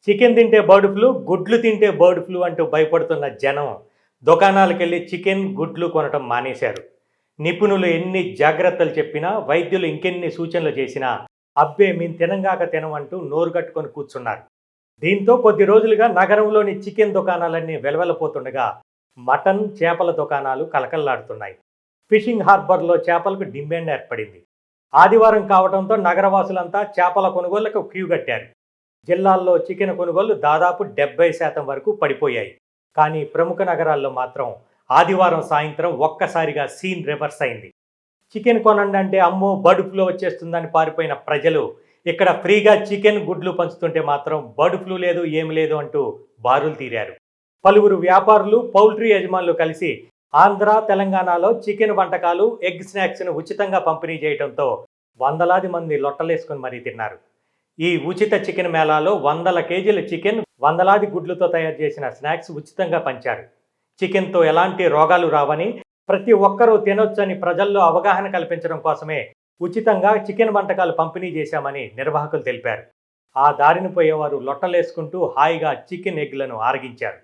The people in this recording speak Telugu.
చికెన్ తింటే బర్డ్ ఫ్లూ, గుడ్లు తింటే బర్డ్ ఫ్లూ అంటూ భయపడుతున్న జనం దుకాణాలకెళ్ళి చికెన్, గుడ్లు కొనటం మానేశారు. నిపుణులు ఎన్ని జాగ్రత్తలు చెప్పినా, వైద్యులు ఇంకెన్ని సూచనలు చేసినా, అబ్బే మేము తినంగాక తినమంటూ నోరు కట్టుకొని కూర్చున్నారు. దీంతో కొద్ది రోజులుగా నగరంలోని చికెన్ దుకాణాలన్నీ వెలవెలపోతుండగా, మటన్, చేపల దుకాణాలు కలకల్లాడుతున్నాయి. ఫిషింగ్ హార్బర్లో చేపలకు డిమాండ్ ఏర్పడింది. ఆదివారం కావడంతో నగరవాసులంతా చేపల కొనుగోళ్లకు క్యూ కట్టారు. జిల్లాల్లో చికెన్ కొనుగోళ్లు దాదాపు 70% వరకు పడిపోయాయి. కానీ ప్రముఖ నగరాల్లో మాత్రం ఆదివారం సాయంత్రం ఒక్కసారిగా సీన్ రివర్స్ అయింది. చికెన్ కొనండి అంటే అమ్మో బర్డ్ ఫ్లూ వచ్చేస్తుందని పారిపోయిన ప్రజలు ఇక్కడ ఫ్రీగా చికెన్, గుడ్లు పంచుతుంటే మాత్రం బర్డ్ ఫ్లూ లేదు, ఏమి లేదు అంటూ బారులు తీరారు. పలువురు వ్యాపారులు, పౌల్ట్రీ యజమానులు కలిసి ఆంధ్ర, తెలంగాణలో చికెన్ వంటకాలు, ఎగ్ స్నాక్స్ను ఉచితంగా పంపిణీ చేయడంతో వందలాది మంది లొట్టలేసుకొని మరీ తిన్నారు. ఈ ఉచిత చికెన్ మేళాలో వందల కేజీల చికెన్, వందలాది గుడ్లతో తయారు చేసిన స్నాక్స్ ఉచితంగా పంచారు. చికెన్తో ఎలాంటి రోగాలు రావని, ప్రతి ఒక్కరూ తినొచ్చని ప్రజల్లో అవగాహన కల్పించడం కోసమే ఉచితంగా చికెన్ వంటకాలు పంపిణీ చేశామని నిర్వాహకులు తెలిపారు. ఆ దారిన పోయేవారు లొట్టలేసుకుంటూ హాయిగా చికెన్ ఎగ్లను ఆరగించారు.